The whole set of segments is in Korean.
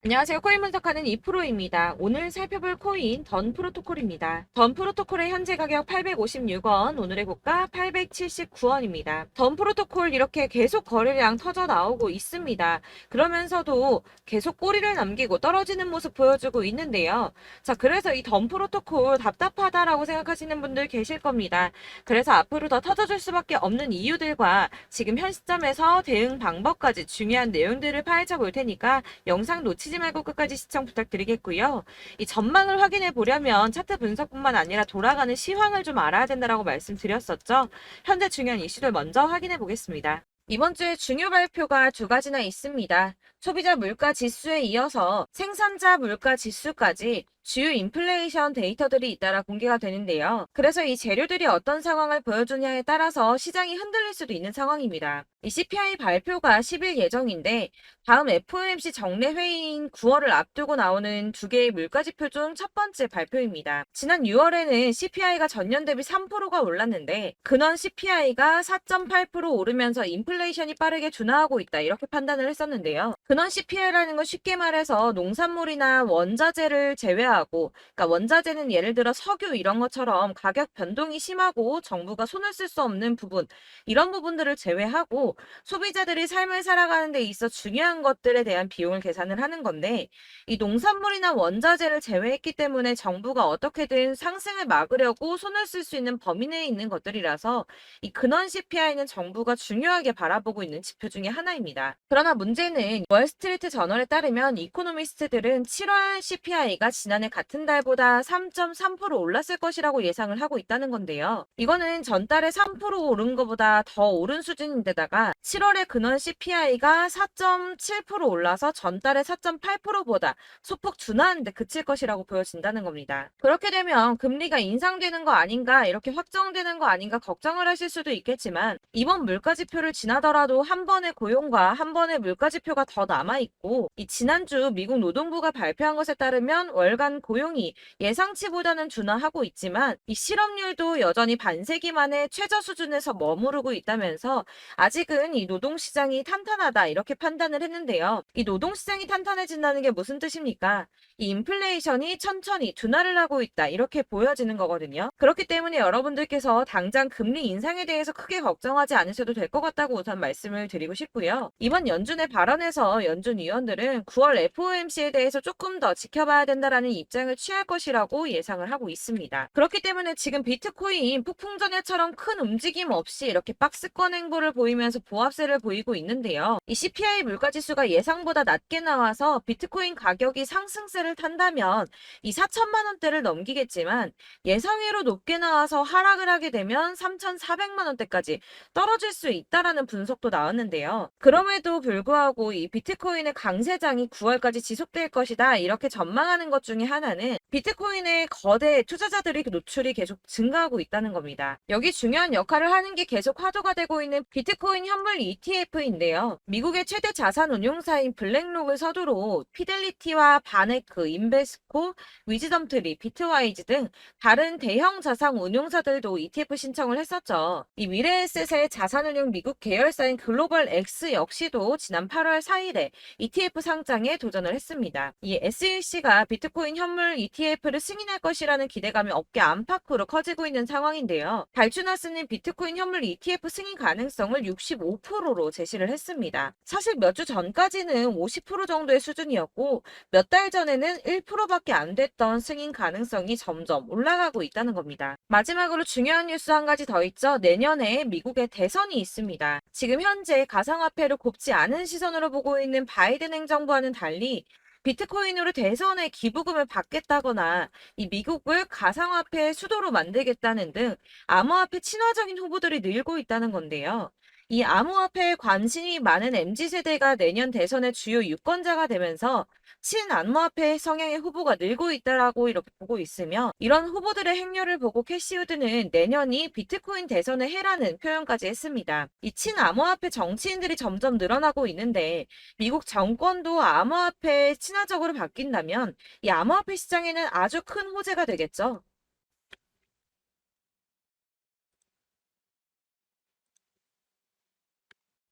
안녕하세요. 코인 분석하는 이프로입니다. 오늘 살펴볼 코인 던 프로토콜입니다. 던 프로토콜의 현재 가격 856원, 오늘의 고가 879원입니다. 던 프로토콜 이렇게 계속 거래량 터져 나오고 있습니다. 그러면서도 계속 꼬리를 남기고 떨어지는 모습 보여주고 있는데요. 자, 그래서 이 던 프로토콜 답답하다라고 생각하시는 분들 계실 겁니다. 그래서 앞으로 더 터져줄 수밖에 없는 이유들과 지금 현 시점에서 대응 방법까지 중요한 내용들을 파헤쳐 볼 테니까 영상 놓치지 말고 끝까지 시청 부탁드리겠고요. 이 전망을 확인해 보려면 차트 분석뿐만 아니라 돌아가는 시황을 좀 알아야 된다라고 말씀드렸었죠. 현재 중요한 이슈들 먼저 확인해 보겠습니다. 이번 주에 중요 발표가 두 가지나 있습니다. 소비자 물가 지수에 이어서 생산자 물가 지수까지 주요 인플레이션 데이터들이 잇따라 공개가 되는데요. 그래서 이 재료들이 어떤 상황을 보여주냐에 따라서 시장이 흔들릴 수도 있는 상황입니다. 이 CPI 발표가 10일 예정인데 다음 FOMC 정례 회의인 9월을 앞두고 나오는 두 개의 물가 지표 중 첫 번째 발표입니다. 지난 6월에는 CPI가 전년 대비 3%가 올랐는데 근원 CPI가 4.8% 오르면서 인플레이션이 빠르게 둔화하고 있다 이렇게 판단을 했었는데요. 근원 CPI라는 건 쉽게 말해서 농산물이나 원자재를 제외하고, 그러니까 원자재는 예를 들어 석유 이런 것처럼 가격 변동이 심하고 정부가 손을 쓸 수 없는 부분, 이런 부분들을 제외하고 소비자들이 삶을 살아가는 데 있어 중요한 것들에 대한 비용을 계산을 하는 건데, 이 농산물이나 원자재를 제외했기 때문에 정부가 어떻게든 상승을 막으려고 손을 쓸 수 있는 범위 내에 있는 것들이라서 이 근원 CPI는 정부가 중요하게 바라보고 있는 지표 중에 하나입니다. 그러나 문제는 월스트리트 저널에 따르면 이코노미스트들은 7월 CPI가 지난해 같은 달보다 3.3% 올랐을 것이라고 예상을 하고 있다는 건데요. 이거는 전달에 3% 오른 것보다 더 오른 수준인데다가 7월의 근원 CPI가 4.7% 올라서 전달의 4.8%보다 소폭 둔화하는 데 그칠 것이라고 보여진다는 겁니다. 그렇게 되면 금리가 인상되는 거 아닌가, 이렇게 확정되는 거 아닌가 걱정을 하실 수도 있겠지만 이번 물가지표를 지나더라도 한 번의 고용과 한 번의 물가지표가 더 남아있고, 이 지난주 미국 노동부가 발표한 것에 따르면 월간 고용이 예상치보다는 둔화하고 있지만 이 실업률도 여전히 반세기 만에 최저 수준에서 머무르고 있다면서 아직은 이 노동시장이 탄탄하다 이렇게 판단을 했는데요. 이 노동시장이 탄탄해진다는 게 무슨 뜻입니까? 이 인플레이션이 천천히 둔화를 하고 있다 이렇게 보여지는 거거든요. 그렇기 때문에 여러분들께서 당장 금리 인상에 대해서 크게 걱정하지 않으셔도 될 것 같다고 우선 말씀을 드리고 싶고요. 이번 연준의 발언에서 연준 위원들은 9월 FOMC에 대해서 조금 더 지켜봐야 된다라는 입장을 취할 것이라고 예상을 하고 있습니다. 그렇기 때문에 지금 비트코인 폭풍 전야처럼 큰 움직임 없이 이렇게 박스권 행보를 보이면서 보합세를 보이고 있는데요. 이 CPI 물가지수가 예상보다 낮게 나와서 비트코인 가격이 상승세를 탄다면 이 4천만 원대를 넘기겠지만 예상외로 높게 나와서 하락을 하게 되면 3,400만 원대까지 떨어질 수 있다라는 분석도 나왔는데요. 그럼에도 불구하고 이 비트코인의 강세장이 9월까지 지속될 것이다 이렇게 전망하는 것 중에 하나는 비트코인의 거대 투자자들이 노출이 계속 증가하고 있다는 겁니다. 여기 중요한 역할을 하는 게 계속 화두가 되고 있는 비트코인 현물 ETF인데요. 미국의 최대 자산 운용사인 블랙록을 서두로 피델리티와 바네크, 인베스코, 위즈덤트리, 비트와이즈 등 다른 대형 자산 운용사들도 ETF 신청을 했었죠. 이 미래에셋의 자산운용 미국 계열사인 글로벌 X 역시도 지난 8월 4일에 ETF 상장에 도전을 했습니다. 이 SEC가 비트코인 현물 ETF를 승인할 것이라는 기대감이 업계 안팎으로 커지고 있는 상황인데요. 발주나스는 비트코인 현물 ETF 승인 가능성을 65%로 제시를 했습니다. 사실 몇 주 전까지는 50% 정도의 수준이었고 몇 달 전에는 1%밖에 안 됐던 승인 가능성이 점점 올라가고 있다는 겁니다. 마지막으로 중요한 뉴스 한 가지 더 있죠. 내년에 미국의 대선이 있습니다. 지금 현재 가상화폐를 곱지 않은 시선으로 보고 있는 바이든 행정부와는 달리 비트코인으로 대선에 기부금을 받겠다거나 이 미국을 가상화폐의 수도로 만들겠다는 등 암호화폐 친화적인 후보들이 늘고 있다는 건데요. 이 암호화폐에 관심이 많은 MZ세대가 내년 대선의 주요 유권자가 되면서 친암호화폐 성향의 후보가 늘고 있다라고 이렇게 보고 있으며, 이런 후보들의 행렬을 보고 캐시우드는 내년이 비트코인 대선의 해라는 표현까지 했습니다. 이 친암호화폐 정치인들이 점점 늘어나고 있는데 미국 정권도 암호화폐에 친화적으로 바뀐다면 이 암호화폐 시장에는 아주 큰 호재가 되겠죠.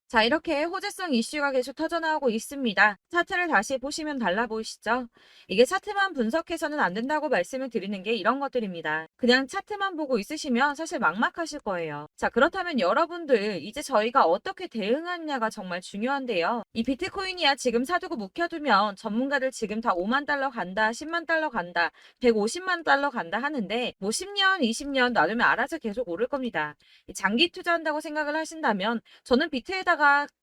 자, 이렇게 호재성 이슈가 계속 터져나오고 있습니다. 차트를 다시 보시면 달라 보이시죠? 이게 차트만 분석해서는 안 된다고 말씀을 드리는 게 이런 것들입니다. 그냥 차트만 보고 있으시면 사실 막막하실 거예요. 자, 그렇다면 여러분들 이제 저희가 어떻게 대응하느냐가 정말 중요한데요. 이 비트코인이야 지금 사두고 묵혀두면 전문가들 지금 다 5만 달러 간다, 10만 달러 간다, 150만 달러 간다 하는데 뭐 10년, 20년 놔두면 알아서 계속 오를 겁니다. 장기 투자한다고 생각을 하신다면 저는 비트에다가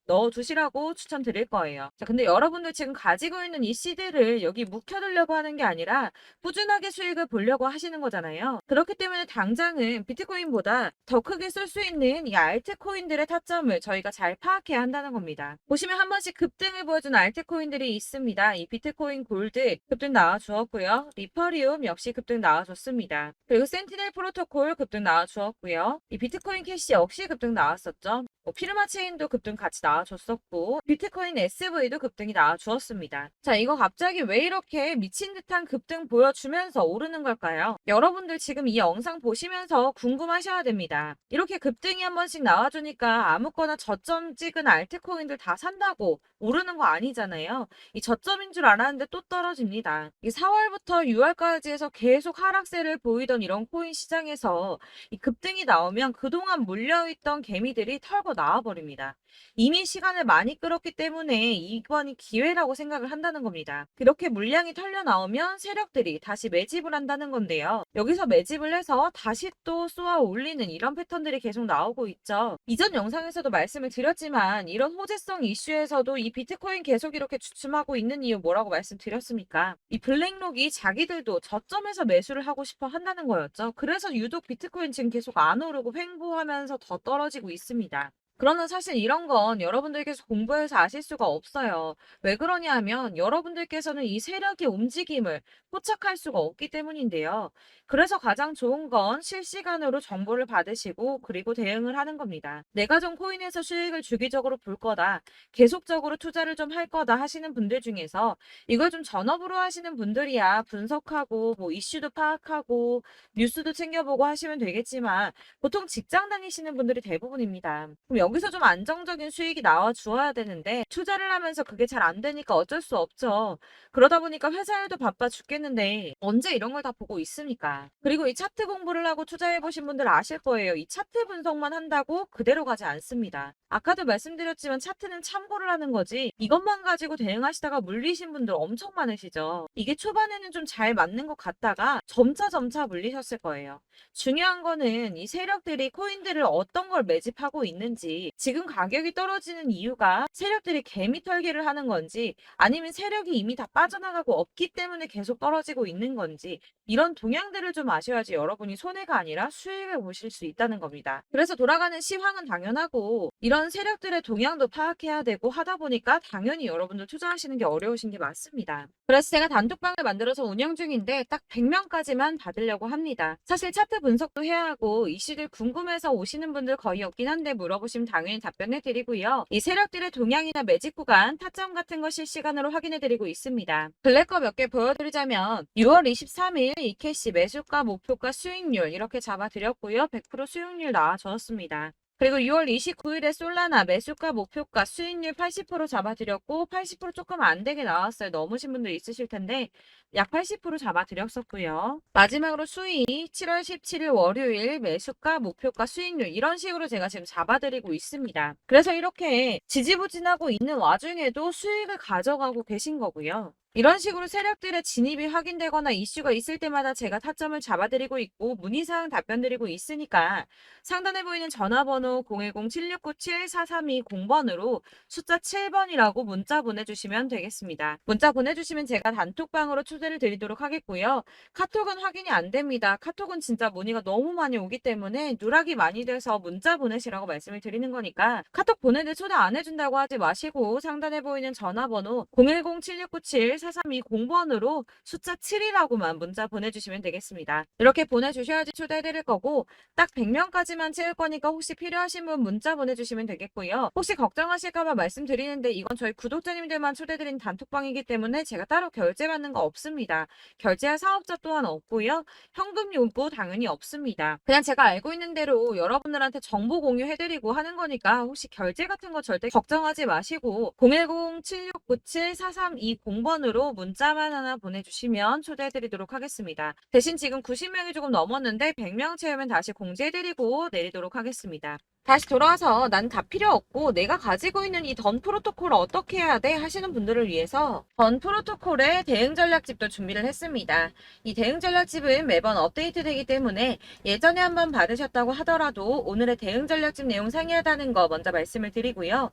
넣어두시라고 추천드릴 거예요. 자, 근데 여러분들 지금 가지고 있는 이 CD를 여기 묵혀두려고 하는 게 아니라 꾸준하게 수익을 보려고 하시는 거잖아요. 그렇기 때문에 당장은 비트코인보다 더 크게 쓸 수 있는 이 알트코인들의 타점을 저희가 잘 파악해야 한다는 겁니다. 보시면 한 번씩 급등을 보여준 알트코인들이 있습니다. 이 비트코인 골드 급등 나와주었고요. 리퍼리움 역시 급등 나와줬습니다. 그리고 센티넬 프로토콜 급등 나와주었고요. 이 비트코인 캐시 역시 급등 나왔었죠. 피르마 체인도 급등 같이 나와줬었고 비트코인 SV도 급등이 나와주었습니다. 자, 이거 갑자기 왜 이렇게 미친 듯한 급등 보여주면서 오르는 걸까요? 여러분들 지금 이 영상 보시면서 궁금하셔야 됩니다. 이렇게 급등이 한 번씩 나와주니까 아무거나 저점 찍은 알트코인들 다 산다고 오르는 거 아니잖아요. 이 저점인 줄 알았는데 또 떨어집니다. 이 4월부터 6월까지 해서 계속 하락세를 보이던 이런 코인 시장에서 이 급등이 나오면 그동안 물려있던 개미들이 털고 나와버립니다. 이미 시간을 많이 끌었기 때문에 이번이 기회라고 생각을 한다는 겁니다. 그렇게 물량이 털려 나오면 세력들이 다시 매집을 한다는 건데요. 여기서 매집을 해서 다시 또 쏘아 올리는 이런 패턴들이 계속 나오고 있죠. 이전 영상에서도 말씀을 드렸지만 이런 호재성 이슈에서도 이 비트코인 계속 이렇게 주춤하고 있는 이유 뭐라고 말씀드렸습니까? 이 블랙록이 자기들도 저점에서 매수를 하고 싶어 한다는 거였죠. 그래서 유독 비트코인 지금 계속 안 오르고 횡보하면서 더 떨어지고 있습니다. 그러나 사실 이런 건 여러분들께서 공부해서 아실 수가 없어요. 왜 그러냐 하면 여러분들께서는 이 세력의 움직임을 포착할 수가 없기 때문인데요. 그래서 가장 좋은 건 실시간으로 정보를 받으시고 그리고 대응을 하는 겁니다. 내가 좀 코인에서 수익을 주기적으로 볼 거다. 계속적으로 투자를 좀 할 거다 하시는 분들 중에서 이걸 좀 전업으로 하시는 분들이야 분석하고 뭐 이슈도 파악하고 뉴스도 챙겨보고 하시면 되겠지만 보통 직장 다니시는 분들이 대부분입니다. 그럼 여기서 좀 안정적인 수익이 나와 주어야 되는데 투자를 하면서 그게 잘 안 되니까 어쩔 수 없죠. 그러다 보니까 회사 일도 바빠 죽겠는데 언제 이런 걸 다 보고 있습니까? 그리고 이 차트 공부를 하고 투자해 보신 분들 아실 거예요. 이 차트 분석만 한다고 그대로 가지 않습니다. 아까도 말씀드렸지만 차트는 참고를 하는 거지 이것만 가지고 대응하시다가 물리신 분들 엄청 많으시죠. 이게 초반에는 좀 잘 맞는 것 같다가 점차 물리셨을 거예요. 중요한 거는 이 세력들이 코인들을 어떤 걸 매집하고 있는지 지금 가격이 떨어지는 이유가 세력들이 개미 털기를 하는 건지 아니면 세력이 이미 다 빠져나가고 없기 때문에 계속 떨어지고 있는 건지 이런 동향들을 좀 아셔야지 여러분이 손해가 아니라 수익을 보실 수 있다는 겁니다. 그래서 돌아가는 시황은 당연하고 이런 세력들의 동향도 파악해야 되고 하다 보니까 당연히 여러분들 투자하시는 게 어려우신 게 맞습니다. 그래서 제가 단톡방을 만들어서 운영 중인데 딱 100명까지만 받으려고 합니다. 사실 차트 분석도 해야 하고 이슈들 궁금해서 오시는 분들 거의 없긴 한데 물어보시면 당연히 답변해 드리고요. 이 세력들의 동향이나 매직 구간, 타점 같은 거 실시간으로 확인해 드리고 있습니다. 블랙거 몇 개 보여드리자면 6월 23일 이캐시 매수가, 목표가, 수익률 이렇게 잡아드렸고요. 100% 수익률 나와줬습니다. 그리고 6월 29일에 솔라나 매수가, 목표가, 수익률 80% 잡아드렸고 80% 조금 안 되게 나왔어요. 넘으신 분들 있으실 텐데 약 80% 잡아드렸었고요. 마지막으로 수익 7월 17일 월요일 매수가, 목표가, 수익률 이런 식으로 제가 지금 잡아드리고 있습니다. 그래서 이렇게 지지부진하고 있는 와중에도 수익을 가져가고 계신 거고요. 이런 식으로 세력들의 진입이 확인되거나 이슈가 있을 때마다 제가 타점을 잡아드리고 있고 문의사항 답변드리고 있으니까 상단에 보이는 전화번호 010-7697-4320번으로 숫자 7번이라고 문자 보내주시면 되겠습니다. 문자 보내주시면 제가 단톡방으로 초대를 드리도록 하겠고요. 카톡은 확인이 안 됩니다. 카톡은 진짜 문의가 너무 많이 오기 때문에 누락이 많이 돼서 문자 보내시라고 말씀을 드리는 거니까 카톡 보내는데 초대 안 해준다고 하지 마시고 상단에 보이는 전화번호 010-7697 49번으로 숫자 7이라고만 문자 보내주시면 되겠습니다. 이렇게 보내주셔야지 초대해드릴 거고 딱 100명까지만 채울 거니까 혹시 필요하신 분 문자 보내주시면 되겠고요. 혹시 걱정하실까봐 말씀드리는데 이건 저희 구독자님들만 초대드린 단톡방이기 때문에 제가 따로 결제받는 거 없습니다. 결제할 사업자 또한 없고요. 현금 요구 당연히 없습니다. 그냥 제가 알고 있는 대로 여러분들한테 정보 공유해드리고 하는 거니까 혹시 결제 같은 거 절대 걱정하지 마시고 010-7697-4320번으로 문자만 하나 보내주시면 초대해드리도록 하겠습니다. 대신 지금 90명이 조금 넘었는데 100명 채우면 다시 공지해드리고 내리도록 하겠습니다. 다시 돌아와서 난 다 필요 없고 내가 가지고 있는 이 던 프로토콜을 어떻게 해야 돼 하시는 분들을 위해서 던 프로토콜의 대응 전략집도 준비를 했습니다. 이 대응 전략집은 매번 업데이트 되기 때문에 예전에 한번 받으셨다고 하더라도 오늘의 대응 전략집 내용 상이하다는 거 먼저 말씀을 드리고요.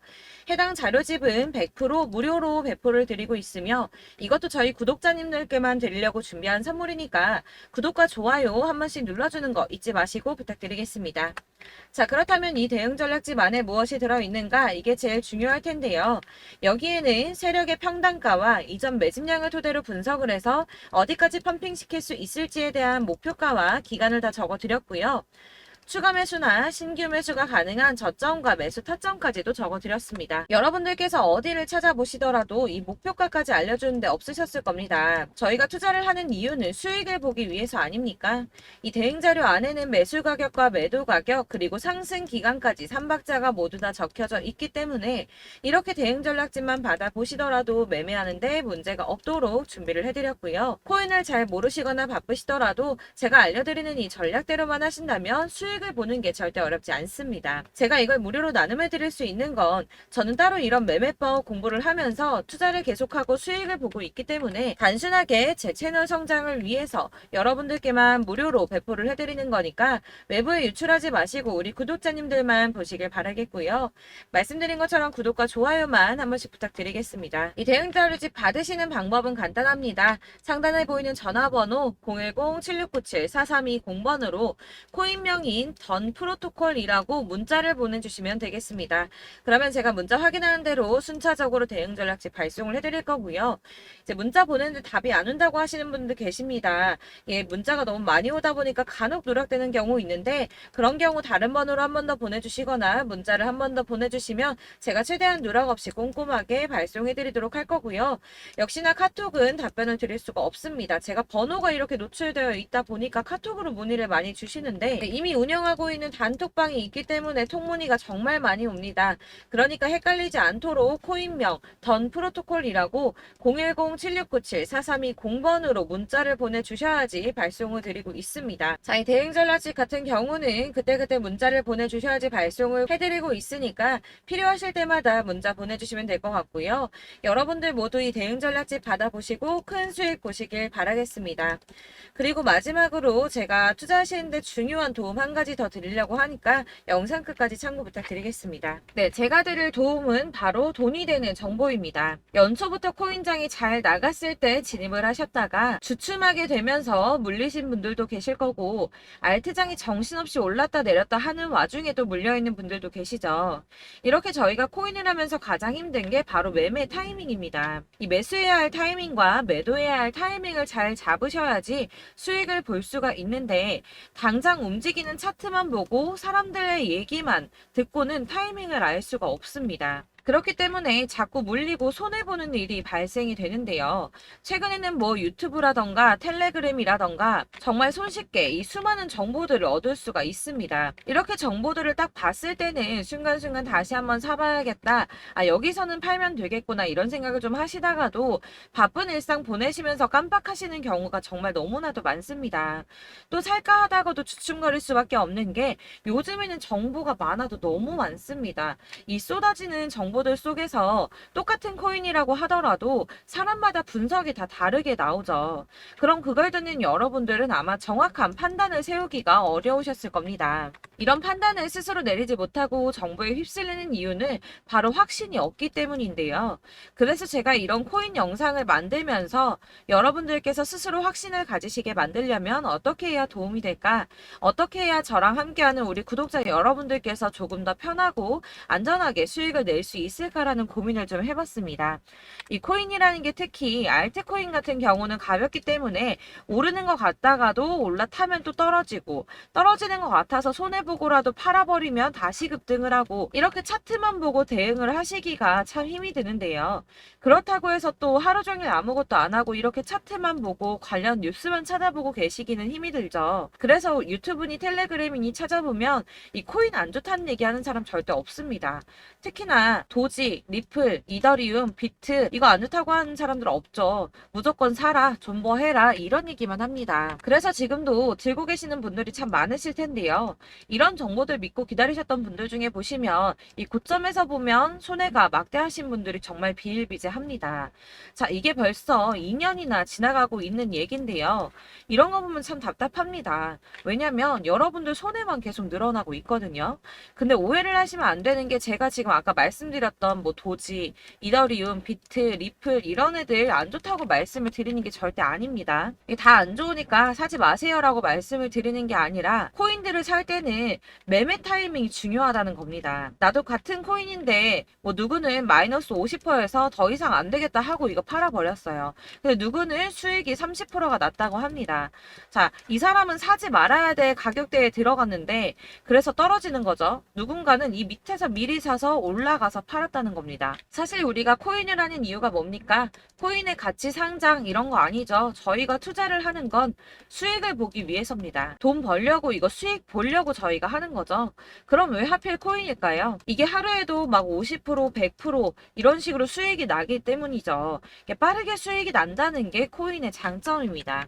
해당 자료집은 100% 무료로 배포를 드리고 있으며 이것도 저희 구독자님들께만 드리려고 준비한 선물이니까 구독과 좋아요 한 번씩 눌러주는 거 잊지 마시고 부탁드리겠습니다. 자, 그렇다면 이 대응 전략집 안에 무엇이 들어있는가? 이게 제일 중요할 텐데요. 여기에는 세력의 평단가와 이전 매집량을 토대로 분석을 해서 어디까지 펌핑시킬 수 있을지에 대한 목표가와 기간을 다 적어드렸고요. 추가 매수나 신규 매수가 가능한 저점과 매수 타점까지도 적어드렸습니다. 여러분들께서 어디를 찾아보시더라도 이 목표가까지 알려주는데 없으셨을 겁니다. 저희가 투자를 하는 이유는 수익을 보기 위해서 아닙니까? 이 대응자료 안에는 매수 가격과 매도 가격 그리고 상승 기간까지 3박자가 모두 다 적혀져 있기 때문에 이렇게 대응 전략집만 받아보시더라도 매매하는데 문제가 없도록 준비를 해드렸고요. 코인을 잘 모르시거나 바쁘시더라도 제가 알려드리는 이 전략대로만 하신다면 수익을 보는 게 절대 어렵지 않습니다. 제가 이걸 무료로 나눔해 드릴 수 있는 건 저는 따로 이런 매매법 공부를 하면서 투자를 계속하고 수익을 보고 있기 때문에 단순하게 제 채널 성장을 위해서 여러분들께만 무료로 배포를 해드리는 거니까 외부에 유출하지 마시고 우리 구독자님들만 보시길 바라겠고요. 말씀드린 것처럼 구독과 좋아요만 한 번씩 부탁드리겠습니다. 이 대응 자료집 받으시는 방법은 간단합니다. 상단에 보이는 전화번호 010-7697-4320번으로 코인명인 던 프로토콜이라고 문자를 보내주시면 되겠습니다. 그러면 제가 문자 확인하는 대로 순차적으로 대응 전략집 발송을 해드릴 거고요. 이제 문자 보내는데 답이 안 온다고 하시는 분들 계십니다. 예, 문자가 너무 많이 오다 보니까 간혹 누락되는 경우 있는데 그런 경우 다른 번호로 한 번 더 보내주시거나 문자를 한 번 더 보내주시면 제가 최대한 누락 없이 꼼꼼하게 발송해드리도록 할 거고요. 역시나 카톡은 답변을 드릴 수가 없습니다. 제가 번호가 이렇게 노출되어 있다 보니까 카톡으로 문의를 많이 주시는데 이미 운영하고 있는 단톡방이 있기 때문에 통문의가 정말 많이 옵니다. 그러니까 헷갈리지 않도록 코인명 던 프로토콜이라고 010-7697-4320번으로 문자를 보내주셔야지 발송을 드리고 있습니다. 자, 이 대응 전략집 같은 경우는 그때그때 문자를 보내주셔야지 발송을 해드리고 있으니까 필요하실 때마다 문자 보내주시면 될 것 같고요. 여러분들 모두 이 대응 전략집 받아보시고 큰 수익 보시길 바라겠습니다. 그리고 마지막으로 제가 투자하시는데 중요한 도움 한 가지 더 드리려고 하니까 영상 끝까지 참고 부탁드리겠습니다. 네, 제가 드릴 도움은 바로 돈이 되는 정보입니다. 연초부터 코인장이 잘 나갔을 때 진입을 하셨다가 주춤하게 되면서 물리신 분들도 계실 거고 알트장이 정신없이 올랐다 내렸다 하는 와중에도 물려있는 분들도 계시죠. 이렇게 저희가 코인을 하면서 가장 힘든 게 바로 매매 타이밍입니다. 이 매수해야 할 타이밍과 매도해야 할 타이밍을 잘 잡으셔야지 수익을 볼 수가 있는데 당장 움직이는 차트만 보고 사람들의 얘기만 듣고는 타이밍을 알 수가 없습니다. 그렇기 때문에 자꾸 물리고 손해보는 일이 발생이 되는데요. 최근에는 뭐 유튜브라던가 텔레그램이라던가 정말 손쉽게 이 수많은 정보들을 얻을 수가 있습니다. 이렇게 정보들을 딱 봤을 때는 순간순간 다시 한번 사봐야겠다. 아, 여기서는 팔면 되겠구나 이런 생각을 좀 하시다가도 바쁜 일상 보내시면서 깜빡하시는 경우가 정말 너무나도 많습니다. 또 살까 하다가도 주춤거릴 수밖에 없는 게 요즘에는 정보가 많아도 너무 많습니다. 이 쏟아지는 정보들 속에서 똑같은 코인이라고 하더라도 사람마다 분석이 다 다르게 나오죠. 그럼 그걸 듣는 여러분들은 아마 정확한 판단을 세우기가 어려우셨을 겁니다. 이런 판단을 스스로 내리지 못하고 정보에 휩쓸리는 이유는 바로 확신이 없기 때문인데요. 그래서 제가 이런 코인 영상을 만들면서 여러분들께서 스스로 확신을 가지시게 만들려면 어떻게 해야 도움이 될까? 어떻게 해야 저랑 함께하는 우리 구독자 여러분들께서 조금 더 편하고 안전하게 수익을 낼 수 있을까라는 고민을 좀 해봤습니다. 이 코인이라는 게 특히 알트코인 같은 경우는 가볍기 때문에 오르는 것 같다가도 올라타면 또 떨어지고 떨어지는 것 같아서 손해보고라도 팔아버리면 다시 급등을 하고 이렇게 차트만 보고 대응을 하시기가 참 힘이 드는데요. 그렇다고 해서 또 하루 종일 아무것도 안 하고 이렇게 차트만 보고 관련 뉴스만 찾아보고 계시기는 힘이 들죠. 그래서 유튜브니 텔레그램이니 찾아보면 이 코인 안 좋다는 얘기하는 사람 절대 없습니다. 특히나 도지, 리플, 이더리움, 비트 이거 안 좋다고 하는 사람들 없죠. 무조건 사라, 존버해라 이런 얘기만 합니다. 그래서 지금도 들고 계시는 분들이 참 많으실 텐데요. 이런 정보들 믿고 기다리셨던 분들 중에 보시면 이 고점에서 보면 손해가 막대하신 분들이 정말 비일비재합니다. 자, 이게 벌써 2년이나 지나가고 있는 얘긴데요. 이런 거 보면 참 답답합니다. 왜냐면 여러분들 손해만 계속 늘어나고 있거든요. 근데 오해를 하시면 안 되는 게 제가 지금 아까 말씀드렸던 뭐 도지, 이더리움, 비트, 리플 이런 애들 안 좋다고 말씀을 드리는 게 절대 아닙니다. 이게 다 안 좋으니까 사지 마세요라고 말씀을 드리는 게 아니라 코인들을 살 때는 매매 타이밍이 중요하다는 겁니다. 나도 같은 코인인데 뭐 누구는 마이너스 50%에서 더 이상 안 되겠다 하고 이거 팔아버렸어요. 근데 누구는 수익이 30%가 났다고 합니다. 자, 이 사람은 사지 말아야 될 가격대에 들어갔는데 그래서 떨어지는 거죠. 누군가는 이 밑에서 미리 사서 올라가서 팔았다는 겁니다. 사실 우리가 코인을 하는 이유가 뭡니까? 코인의 가치 상장 이런 거 아니죠. 저희가 투자를 하는 건 수익을 보기 위해서입니다. 돈 벌려고 이거 수익 보려고 저희가 하는 거죠. 그럼 왜 하필 코인일까요? 이게 하루에도 막 50%, 100% 이런 식으로 수익이 나기 때문이죠. 빠르게 수익이 난다는 게 코인의 장점입니다.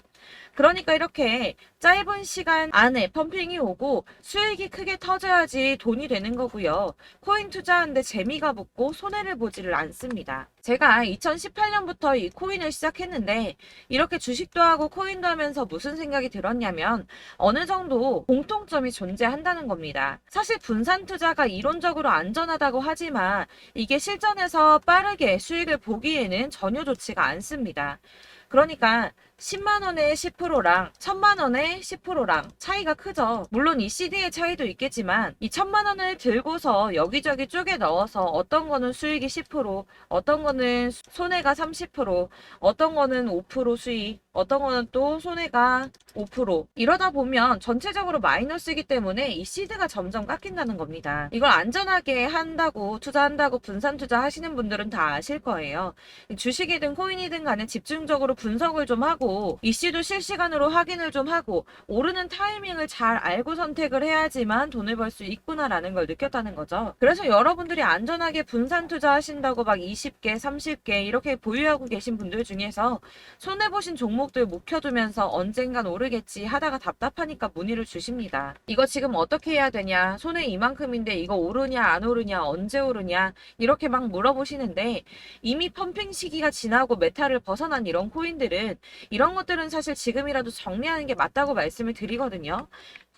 그러니까 이렇게 짧은 시간 안에 펌핑이 오고 수익이 크게 터져야지 돈이 되는 거고요. 코인 투자하는데 재미가 붙고 손해를 보지를 않습니다. 제가 2018년부터 이 코인을 시작했는데 이렇게 주식도 하고 코인도 하면서 무슨 생각이 들었냐면 어느 정도 공통점이 존재한다는 겁니다. 사실 분산 투자가 이론적으로 안전하다고 하지만 이게 실전에서 빠르게 수익을 보기에는 전혀 좋지가 않습니다. 그러니까 10만 원에 10%랑 1000만 원에 10%랑 차이가 크죠. 물론 이 CD의 차이도 있겠지만 이 1000만 원을 들고서 여기저기 쪼개 넣어서 어떤 거는 수익이 10%, 어떤 거는 손해가 30%, 어떤 거는 5% 수익, 어떤 거는 또 손해가 5% 이러다 보면 전체적으로 마이너스이기 때문에 이 시드가 점점 깎인다는 겁니다. 이걸 안전하게 한다고 투자한다고 분산 투자하시는 분들은 다 아실 거예요. 주식이든 코인이든 간에 집중적으로 분석을 좀 하고 이슈도 실시간으로 확인을 좀 하고 오르는 타이밍을 잘 알고 선택을 해야지만 돈을 벌 수 있구나라는 걸 느꼈다는 거죠. 그래서 여러분들이 안전하게 분산 투자하신다고 막 20개, 30개 이렇게 보유하고 계신 분들 중에서 손해보신 종목들 묵혀두면서 언젠간 오르겠지 하다가 답답하니까 문의를 주십니다. 이거 지금 어떻게 해야 되냐? 손해 이만큼인데 이거 오르냐 안 오르냐 언제 오르냐 이렇게 막 물어보시는데 이미 펌핑 시기가 지나고 메타를 벗어난 이런 코인들은 이런 것들은 사실 지금이라도 정리하는 게 맞다고 말씀을 드리거든요.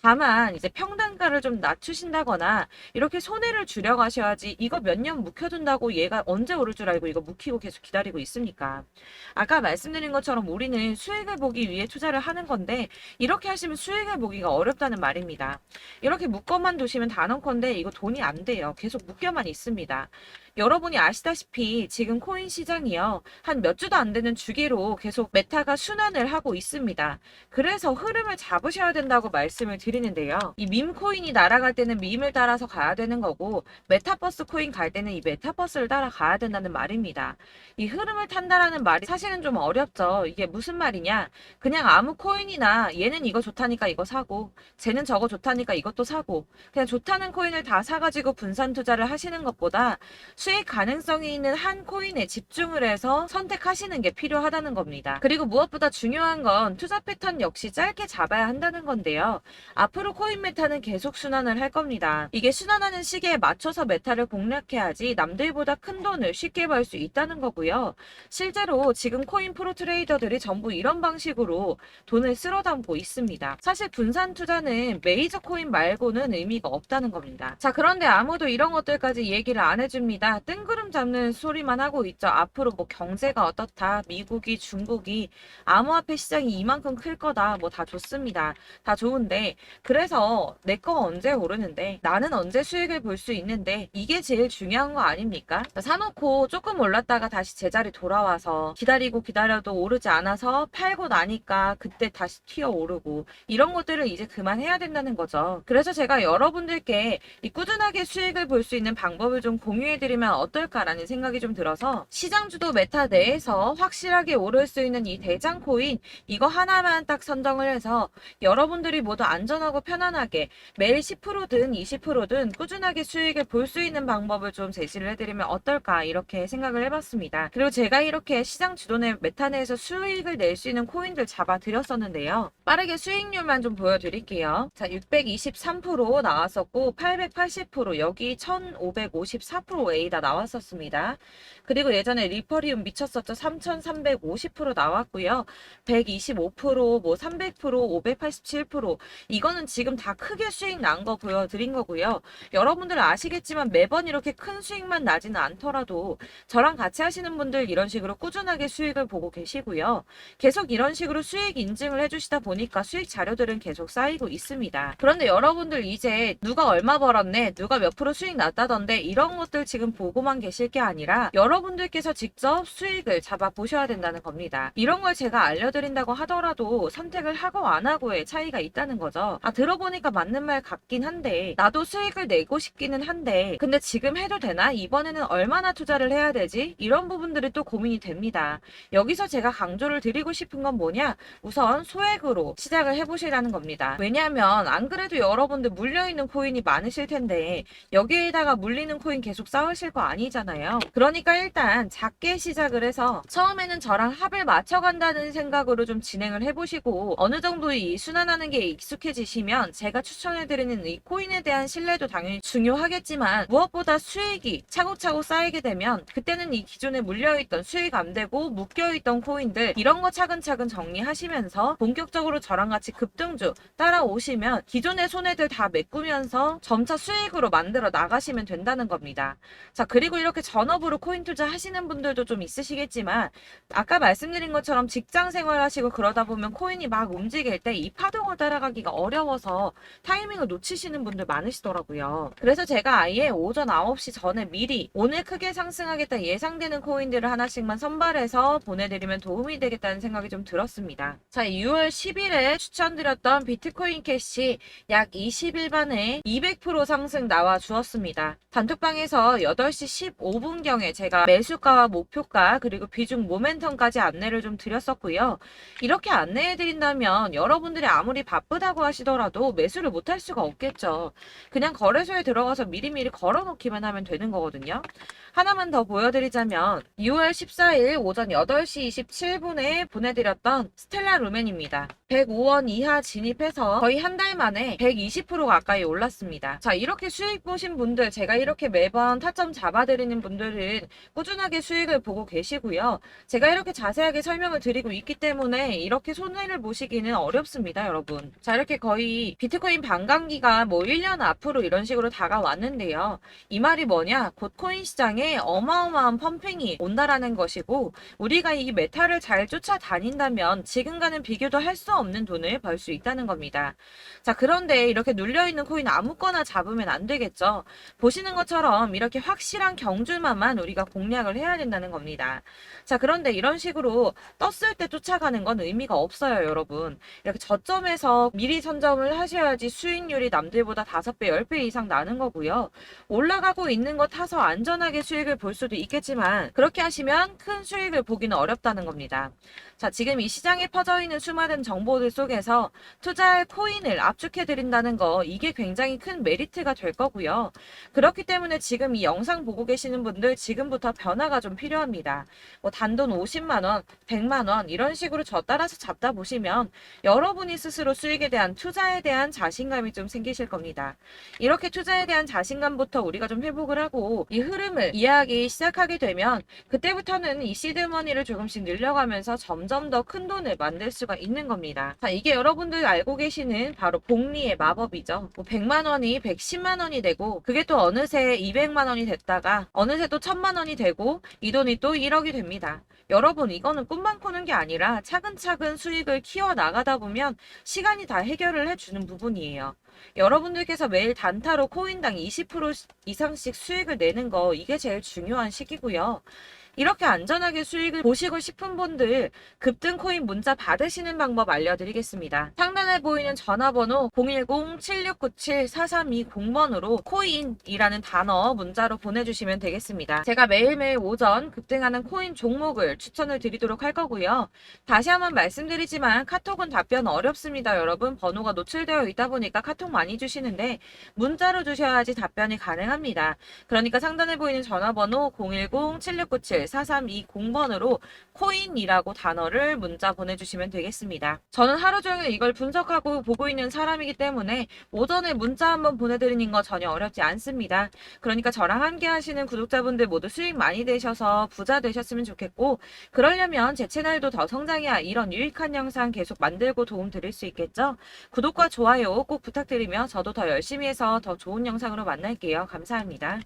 다만 이제 평단가를 좀 낮추신다거나 이렇게 손해를 줄여가셔야지 이거 몇 년 묵혀둔다고 얘가 언제 오를 줄 알고 이거 묵히고 계속 기다리고 있습니까? 아까 말씀드린 것처럼 우리는 수익을 보기 위해 투자를 하는 건데 이렇게 하시면 수익을 보기가 어렵다는 말입니다. 이렇게 묶어만 두시면 단언컨대 이거 돈이 안 돼요. 계속 묶여만 있습니다. 여러분이 아시다시피 지금 코인 시장이요. 한 몇 주도 안 되는 주기로 계속 메타가 순환을 하고 있습니다. 그래서 흐름을 잡으셔야 된다고 말씀을 드리는데요. 이 밈 코인이 날아갈 때는 밈을 따라서 가야 되는 거고 메타버스 코인 갈 때는 이 메타버스를 따라가야 된다는 말입니다. 이 흐름을 탄다라는 말이 사실은 좀 어렵죠. 이게 무슨 말이냐. 그냥 아무 코인이나 얘는 이거 좋다니까 이거 사고 쟤는 저거 좋다니까 이것도 사고 그냥 좋다는 코인을 다 사가지고 분산 투자를 하시는 것보다 수익 가능성이 있는 한 코인에 집중을 해서 선택하시는 게 필요하다는 겁니다. 그리고 무엇보다 중요한 건 투자 패턴 역시 짧게 잡아야 한다는 건데요. 앞으로 코인 메타는 계속 순환을 할 겁니다. 이게 순환하는 시기에 맞춰서 메타를 공략해야지 남들보다 큰 돈을 쉽게 벌 수 있다는 거고요. 실제로 지금 코인 프로 트레이더들이 전부 이런 방식으로 돈을 쓸어 담고 있습니다. 사실 분산 투자는 메이저 코인 말고는 의미가 없다는 겁니다. 자, 그런데 아무도 이런 것들까지 얘기를 안 해줍니다. 뜬구름 잡는 소리만 하고 있죠. 앞으로 뭐 경제가 어떻다, 미국이, 중국이, 암호화폐 시장이 이만큼 클 거다, 뭐 다 좋습니다. 다 좋은데, 그래서 내 거 언제 오르는데, 나는 언제 수익을 볼 수 있는데, 이게 제일 중요한 거 아닙니까? 사놓고 조금 올랐다가 다시 제자리 돌아와서 기다리고 기다려도 오르지 않아서 팔고 나니까 그때 다시 튀어 오르고, 이런 것들을 이제 그만해야 된다는 거죠. 그래서 제가 여러분들께 이 꾸준하게 수익을 볼 수 있는 방법을 좀 공유해드리면 어떨까라는 생각이 좀 들어서, 시장주도 메타 내에서 확실하게 오를 수 있는 이 대장 코인, 이거 하나만 딱 선정을 해서 여러분들이 모두 안전하고 편안하게 매일 10%든 20%든 꾸준하게 수익을 볼 수 있는 방법을 좀 제시를 해드리면 어떨까, 이렇게 생각을 해봤습니다. 그리고 제가 이렇게 시장 주도내 메타 내에서 수익을 낼 수 있는 코인들 잡아드렸었는데요. 빠르게 수익률만 좀 보여드릴게요. 자, 623% 나왔었고 880%, 여기 1554% 다 나왔었습니다. 그리고 예전에 리퍼리움 미쳤었죠. 3350% 나왔고요. 125%, 뭐 300%, 587%, 이거는 지금 다 크게 수익 난 거 보여드린 거고요. 여러분들 아시겠지만 매번 이렇게 큰 수익만 나지는 않더라도 저랑 같이 하시는 분들 이런 식으로 꾸준하게 수익을 보고 계시고요. 계속 이런 식으로 수익 인증을 해주시다 보니까 수익 자료들은 계속 쌓이고 있습니다. 그런데 여러분들 이제 누가 얼마 벌었네, 누가 몇 프로 수익 났다던데, 이런 것들 지금 보고만 계실 게 아니라 여러분들께서 직접 수익을 잡아 보셔야 된다는 겁니다. 이런 걸 제가 알려드린다고 하더라도 선택을 하고 안 하고의 차이가 있다는 거죠. 들어보니까 맞는 말 같긴 한데, 나도 수익을 내고 싶기는 한데 근데 지금 해도 되나? 이번에는 얼마나 투자를 해야 되지? 이런 부분들이 또 고민이 됩니다. 여기서 제가 강조를 드리고 싶은 건 뭐냐? 우선 소액으로 시작을 해보시라는 겁니다. 왜냐하면 안 그래도 여러분들 물려있는 코인이 많으실 텐데 여기에다가 물리는 코인 계속 쌓으실 거 아니잖아요. 그러니까 일단 작게 시작을 해서 처음에는 저랑 합을 맞춰간다는 생각으로 좀 진행을 해보시고, 어느 정도 이 순환하는 게 익숙해지시면 제가 추천해드리는 이 코인에 대한 신뢰도 당연히 중요하겠지만, 무엇보다 수익이 차곡차곡 쌓이게 되면 그때는 이 기존에 물려있던 수익 안 되고 묶여있던 코인들, 이런 거 차근차근 정리하시면서 본격적으로 저랑 같이 급등주 따라오시면 기존의 손해들 다 메꾸면서 점차 수익으로 만들어 나가시면 된다는 겁니다. 자, 그리고 이렇게 전업으로 코인 투자 하시는 분들도 좀 있으시겠지만, 아까 말씀드린 것처럼 직장 생활 하시고 그러다 보면 코인이 막 움직일 때 이 파동을 따라가기가 어려워서 타이밍을 놓치시는 분들 많으시더라고요. 그래서 제가 아예 오전 9시 전에 미리 오늘 크게 상승하겠다 예상되는 코인들을 하나씩만 선발해서 보내드리면 도움이 되겠다는 생각이 좀 들었습니다. 자, 6월 10일에 추천드렸던 비트코인 캐시 약 20일 만에 200% 상승 나와 주었습니다. 단톡방에서 8시 15분경에 제가 매수가와 목표가 그리고 비중 모멘텀까지 안내를 좀 드렸었고요. 이렇게 안내해드린다면 여러분들이 아무리 바쁘다고 하시더라도 매수를 못할 수가 없겠죠. 그냥 거래소에 들어가서 미리미리 걸어놓기만 하면 되는 거거든요. 하나만 더 보여드리자면 6월 14일 오전 8시 27분에 보내드렸던 스텔라 루멘입니다. 105원 이하 진입해서 거의 한 달 만에 120% 가까이 올랐습니다. 자, 이렇게 수익 보신 분들, 제가 이렇게 매번 타점 잡아드리는 분들은 꾸준하게 수익을 보고 계시고요. 제가 이렇게 자세하게 설명을 드리고 있기 때문에 이렇게 손해를 보시기는 어렵습니다, 여러분. 자, 이렇게 거의 비트코인 반감기가 뭐 1년 앞으로 이런 식으로 다가왔는데요. 이 말이 뭐냐? 곧 코인 시장에 어마어마한 펌핑이 온다라는 것이고, 우리가 이 메타를 잘 쫓아다닌다면 지금과는 비교도 할 수 없는 돈을 벌 수 있다는 겁니다. 자, 그런데 이렇게 눌려있는 코인 아무거나 잡으면 안 되겠죠. 보시는 것처럼 이렇게 확실한 경주만만 우리가 공략을 해야 된다는 겁니다. 자, 그런데 이런 식으로 떴을 때 쫓아가는 건 의미가 없어요, 여러분. 이렇게 저점에서 미리 선점을 하셔야지 수익률이 남들보다 5배, 10배 이상 나는 거고요. 올라가고 있는 거 타서 안전하게 수익을 볼 수도 있겠지만 그렇게 하시면 큰 수익을 보기는 어렵다는 겁니다. 자, 지금 이 시장에 퍼져 있는 수많은 정보들 속에서 투자할 코인을 압축해드린다는 거, 이게 굉장히 큰 메리트가 될 거고요. 그렇기 때문에 지금 이 영상 보고 계시는 분들 지금부터 변화가 좀 필요합니다. 뭐 단돈 50만원, 100만원 이런 식으로 저 따라서 잡다 보시면 여러분이 스스로 수익에 대한 투자에 대한 자신감이 좀 생기실 겁니다. 이렇게 투자에 대한 자신감부터 우리가 좀 회복을 하고 이 흐름을 이해하기 시작하게 되면 그때부터는 이 시드머니를 조금씩 늘려가면서 점점 더 큰 돈을 만들 수가 있는 겁니다. 자, 이게 여러분들 알고 계시는 바로 복리의 마법이죠. 뭐 100만 원이 110만 원이 되고 그게 또 어느새 200만 원이 됐다가 어느새 또 1000만 원이 되고 이 돈이 또 1억이 됩니다. 여러분, 이거는 꿈만 꾸는 게 아니라 차근차근 수익을 키워 나가다 보면 시간이 다 해결을 해주는 부분이에요. 여러분들께서 매일 단타로 코인당 20% 이상씩 수익을 내는 거, 이게 제일 중요한 시기고요. 이렇게 안전하게 수익을 보시고 싶은 분들 급등 코인 문자 받으시는 방법 알려드리겠습니다. 상단에 보이는 전화번호 010-7697-4320번으로 코인이라는 단어 문자로 보내주시면 되겠습니다. 제가 매일매일 오전 급등하는 코인 종목을 추천을 드리도록 할 거고요. 다시 한번 말씀드리지만 카톡은 답변 어렵습니다. 여러분, 번호가 노출되어 있다 보니까 카톡 많이 주시는데 문자로 주셔야지 답변이 가능합니다. 그러니까 상단에 보이는 전화번호 010-7697-4320번으로 코인이라고 단어를 문자 보내주시면 되겠습니다. 저는 하루 종일 이걸 분석하고 보고 있는 사람이기 때문에 오전에 문자 한번 보내드리는 거 전혀 어렵지 않습니다. 그러니까 저랑 함께 하시는 구독자분들 모두 수익 많이 되셔서 부자 되셨으면 좋겠고, 그러려면 제 채널도 더 성장해야 이런 유익한 영상 계속 만들고 도움 드릴 수 있겠죠? 구독과 좋아요 꼭 부탁드리며 저도 더 열심히 해서 더 좋은 영상으로 만날게요. 감사합니다.